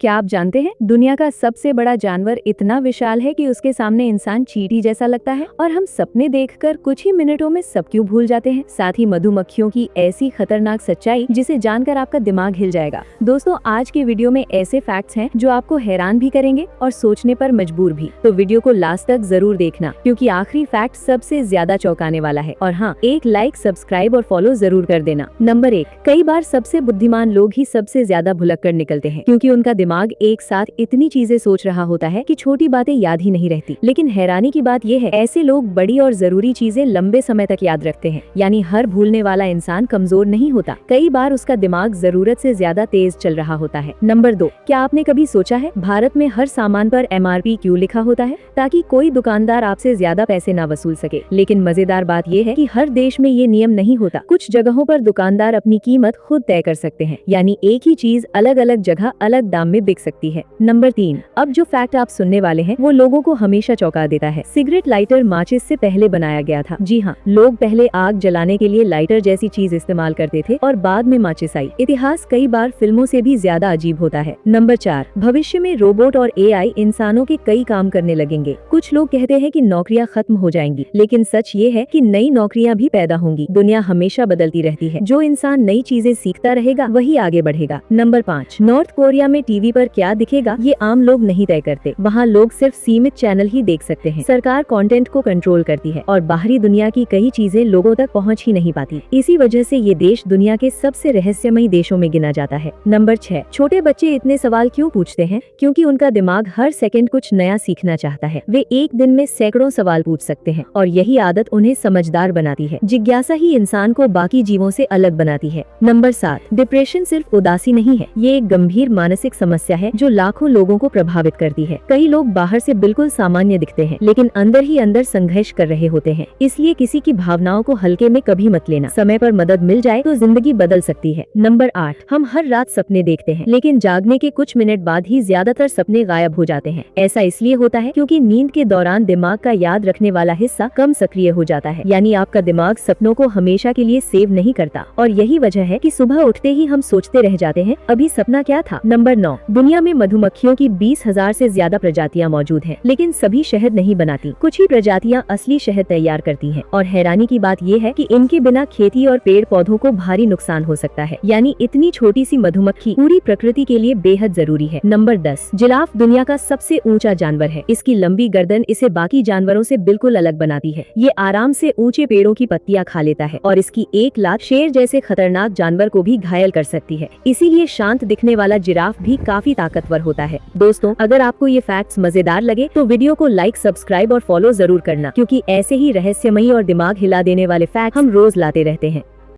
क्या आप जानते हैं दुनिया का सबसे बड़ा जानवर इतना विशाल है कि उसके सामने इंसान चींटी जैसा लगता है और हम सपने देखकर कुछ ही मिनटों में सब क्यों भूल जाते हैं। साथ ही मधुमक्खियों की ऐसी खतरनाक सच्चाई जिसे जानकर आपका दिमाग हिल जाएगा। दोस्तों, आज के वीडियो में ऐसे फैक्ट्स हैं जो आपको हैरान भी करेंगे और सोचने पर मजबूर भी। तो वीडियो को लास्ट तक जरूर देखना क्योंकि आखिरी फैक्ट सबसे ज्यादा चौंकाने वाला है। और हाँ, एक लाइक, सब्सक्राइब और फॉलो जरूर कर देना। नंबर 1, कई बार सबसे बुद्धिमान लोग ही सबसे ज्यादा भुलक्कड़ निकलते हैं क्योंकि उनका दिमाग एक साथ इतनी चीजें सोच रहा होता है कि छोटी बातें याद ही नहीं रहती। लेकिन हैरानी की बात यह है, ऐसे लोग बड़ी और जरूरी चीजें लंबे समय तक याद रखते हैं। यानी हर भूलने वाला इंसान कमजोर नहीं होता, कई बार उसका दिमाग जरूरत से ज्यादा तेज चल रहा होता है। नंबर 2, क्या आपने कभी सोचा है भारत में हर सामान पर MRP क्यों लिखा होता है? ताकि कोई दुकानदार आपसे ज्यादा पैसे ना वसूल सके। लेकिन मजेदार बात यह है कि हर देश में ये नियम नहीं होता। कुछ जगहों पर दुकानदार अपनी कीमत खुद तय कर सकते हैं, यानी एक ही चीज अलग अलग जगह अलग दाम में बिक सकती है। नंबर 3, अब जो फैक्ट आप सुनने वाले हैं वो लोगों को हमेशा चौंका देता है। सिगरेट लाइटर माचिस से पहले बनाया गया था। जी हाँ, लोग पहले आग जलाने के लिए लाइटर जैसी चीज इस्तेमाल करते थे और बाद में माचिस आई। इतिहास कई बार फिल्मों से भी ज्यादा अजीब होता है। नंबर 4, भविष्य में रोबोट और AI इंसानों के कई काम करने लगेंगे। कुछ लोग कहते हैं कि नौकरियां खत्म हो जाएंगी, लेकिन सच ये है कि नई नौकरियां भी पैदा होंगी। दुनिया हमेशा बदलती रहती है, जो इंसान नई चीजें सीखता रहेगा वही आगे बढ़ेगा। नंबर 5, नॉर्थ कोरिया में टीवी पर क्या दिखेगा ये आम लोग नहीं तय करते। वहाँ लोग सिर्फ सीमित चैनल ही देख सकते हैं। सरकार कंटेंट को कंट्रोल करती है और बाहरी दुनिया की कई चीजें लोगों तक पहुँच ही नहीं पाती। इसी वजह से ये देश दुनिया के सबसे रहस्यमयी देशों में गिना जाता है। नंबर 6, छोटे बच्चे इतने सवाल क्यों पूछते हैं? क्योंकि उनका दिमाग हर सेकंड कुछ नया सीखना चाहता है। वे एक दिन में सैकड़ों सवाल पूछ सकते हैं और यही आदत उन्हें समझदार बनाती है। जिज्ञासा ही इंसान को बाकी जीवों से अलग बनाती है। नंबर 7, डिप्रेशन सिर्फ उदासी नहीं है, ये एक गंभीर मानसिक समस्या है जो लाखों लोगों को प्रभावित करती है। कई लोग बाहर से बिल्कुल सामान्य दिखते हैं, लेकिन अंदर ही अंदर संघर्ष कर रहे होते हैं। इसलिए किसी की भावनाओं को हल्के में कभी मत लेना। समय पर मदद मिल जाए तो जिंदगी बदल सकती है। नंबर 8, हम हर रात सपने देखते हैं, लेकिन जागने के कुछ मिनट बाद ही ज्यादातर सपने गायब हो जाते हैं। ऐसा इसलिए होता है क्योंकि नींद के दौरान दिमाग का याद रखने वाला हिस्सा कम सक्रिय हो जाता है। यानी आपका दिमाग सपनों को हमेशा के लिए सेव नहीं करता और यही वजह है कि सुबह उठते ही हम सोचते रह जाते हैं, अभी सपना क्या था। नंबर 9, दुनिया में मधुमक्खियों की 20,000 से ज्यादा प्रजातियां मौजूद हैं, लेकिन सभी शहद नहीं बनाती। कुछ ही प्रजातियां असली शहद तैयार करती हैं और हैरानी की बात ये है कि इनके बिना खेती और पेड़ पौधों को भारी नुकसान हो सकता है। यानी इतनी छोटी सी मधुमक्खी पूरी प्रकृति के लिए बेहद जरूरी है। नंबर 10, जिराफ दुनिया का सबसे ऊंचा जानवर है। इसकी लंबी गर्दन इसे बाकी जानवरों से बिल्कुल अलग बनाती है। ये आराम से ऊंचे पेड़ों की पत्तियां खा लेता है और इसकी एक लात शेर जैसे खतरनाक जानवर को भी घायल कर सकती है। इसीलिए शांत दिखने वाला जिराफ भी काफी ताकतवर होता है। दोस्तों, अगर आपको ये फैक्ट्स मजेदार लगे तो वीडियो को लाइक, सब्सक्राइब और फॉलो जरूर करना क्योंकि ऐसे ही रहस्यमयी और दिमाग हिला देने वाले फैक्ट्स हम रोज लाते रहते हैं।